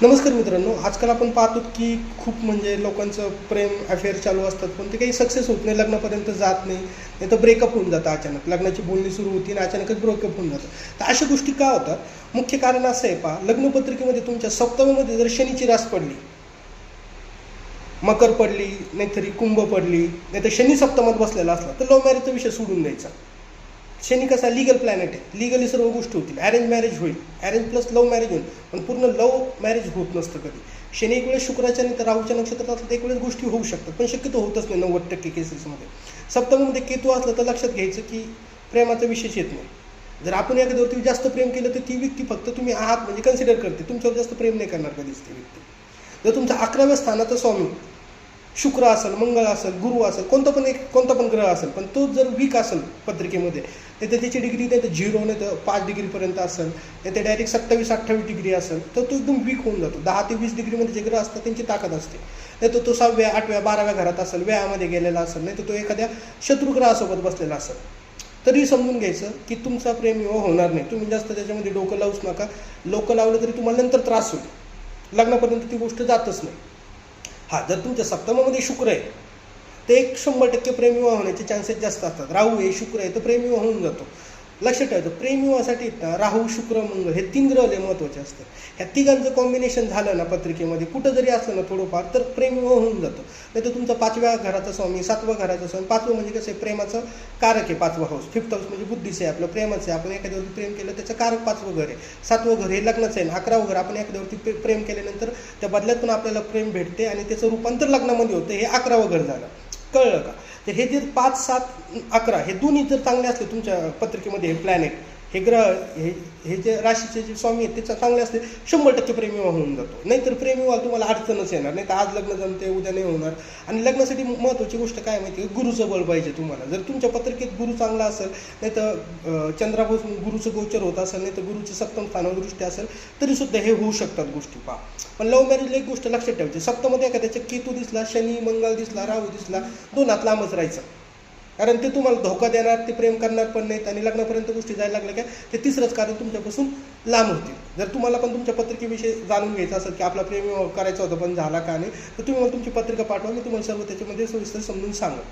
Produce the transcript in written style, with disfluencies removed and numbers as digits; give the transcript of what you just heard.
नमस्कार मित्रांनो, आजकाल आपण पाहतो की खूप म्हणजे लोकांचं प्रेम अफेअर चालू असतात, पण ते काही सक्सेस होत नाही, लग्नापर्यंत जात नाही. नाही तर ब्रेकअप होऊन जातं अचानक. लग्नाची बोलणी सुरू होती आणि अचानकच ब्रेकअप होऊन जातं. तर अशा गोष्टी का होतात? मुख्य कारण असं आहे, पहा, लग्नपत्रिकेमध्ये तुमच्या सप्तमामध्ये जर शनीची रास पडली, मकर पडली, नाहीतरी कुंभ पडली, नाही तर शनी सप्तमात बसलेला असला, तर लव्ह मॅरेजचा विषय सोडून द्यायचा. शनी कसा लीगल प्लॅनेट आहे, लीगली सर्व गोष्टी होतील. अरेंज मॅरेज होईल, अरेंज प्लस लव्ह मॅरेज होईल, पण पूर्ण लव्ह मॅरेज होत नसतं कधी. शनी एक वेळेस शुक्राच्या नाही तर राहूच्या नक्षत्रात असलं तर एक वेळेस गोष्टी होऊ शकतात, पण शक्यतो होतच नाही 90% केसेसमध्ये. सप्तममध्ये केतू असलं तर लक्षात घ्यायचं की प्रेमाचा विषयच येत नाही. जर आपण एखाद्यावरती जास्त प्रेम केलं तर ती व्यक्ती फक्त तुम्ही आहात म्हणजे कन्सिडर करते, तुमच्यावर जास्त प्रेम नाही करणार कधीच ती व्यक्ती. जर तुमचा 11व्या स्थानाचा स्वामी शुक्र असेल, मंगळ असेल, गुरु असेल, कोणता पण ग्रह असेल, पण तो जर वीक असेल पत्रिकेमध्ये, नाही तर त्याची डिग्री नाही तर 0 नाही तर 5 डिग्रीपर्यंत असेल, नाही तर डायरेक्ट 27-28 डिग्री असेल, तर तो एकदम वीक होऊन जातो. 10 ते 20 डिग्रीमध्ये जे ग्रह असतात त्यांची ताकद असते. नाही तर तो 6व्या, 8व्या, 12व्या घरात असेल, व्यायामध्ये गेलेला असेल, नाही तर तो एखाद्या शत्रुग्रहासोबत बसलेला असेल, तरी समजून घ्यायचं की तुमचा प्रेमविवाह होणार नाही. तुम्ही जास्त त्याच्यामध्ये डोकं लावूच नका. डोकं लावलं तरी तुम्हाला नंतर त्रास होईल, लग्नापर्यंत ती गोष्ट जातच नाही. हा, जर तुमच्या सप्तमामध्ये शुक्र आहे तर 100% प्रेमविवाह होण्याचे चान्सेस जास्त असतात. राहू आहे, शुक्र आहे, तर प्रेमविवाह होऊन जातो. लक्षात ठेवायचं, प्रेमविवाहासाठी राहू, शुक्र, मंगळ हे 3 ग्रह लय महत्त्वाचे असतात. ह्या तिघांचं कॉम्बिनेशन झालं ना पत्रिकेमध्ये, कुठं जरी असलं ना थोडंफार, तर प्रेमविवाह होऊन जातो. नाही तर तुमचा 5व्या घराचा स्वामी, 7व्या घराचा स्वामी, 5वं म्हणजे कसं आहे, प्रेमाचं कारक आहे 5वा हाऊस. 5th हाऊस म्हणजे बुद्धीचं आहे, आपलं प्रेमाचं आहे. आपण एखाद्यावरती प्रेम केलं त्याचं कारक 5वं घर आहे. 7वं घर हे लग्नाचं आहे. 11वं घर आपण एखाद्यावरती प्रेम केल्यानंतर त्या बदल्यात पण आपल्याला प्रेम भेटते आणि त्याचं रूपांतर लग्नामध्ये होतं. हे 11वं घर झालं. कळलं का? तर हे जे 5, 7, 11 हे दोन्ही जर चांगले असले तुमच्या पत्रिकेमध्ये, हे प्लॅनेट, हे ग्रह, हे जे राशीचे जे स्वामी आहेत ते चांगले असले, 100% प्रेमविवाह होऊन जातो. नाहीतर प्रेमविवाह तुम्हाला अडचणच येणार. नाही तर आज लग्न जमते, उद्या नाही होणार. आणि लग्नासाठी महत्त्वाची गोष्ट काय माहिती आहे, गुरुचं बळ पाहिजे तुम्हाला. जर तुमच्या पत्रिकेत गुरु चांगला असेल, नाही तर चंद्रापासून गुरुचं गोचर होत असेल, नाही तर गुरुचं सप्तम स्थानावर दृष्टी असेल, तरीसुद्धा हे होऊ शकतात गोष्टी. पहा, पण लव्ह मॅरेजला एक गोष्ट लक्षात ठेवायची, सप्तमध्ये एखाद्याचा केतू दिसला, शनी, मंगळ दिसला, राहू दिसला, 2 हात लांबच राहायचं. कारण ते तुम्हाला धोका देणार, ते प्रेम करणार पण नाहीत आणि लग्नापर्यंत गोष्टी जायला लागल्या काय, ते तिसरंच कारण तुमच्यापासून लांब होतील. जर तुम्हाला पण तुमच्या पत्रिकेविषयी जाणून घ्यायचं असेल की आपला प्रेम करायचा होता पण झाला का नाही, तर तुम्ही मला तुमची पत्रिका पाठवा, मी तुम्हाला सर्व त्याच्यामध्ये सविस्तर समजून सांगा.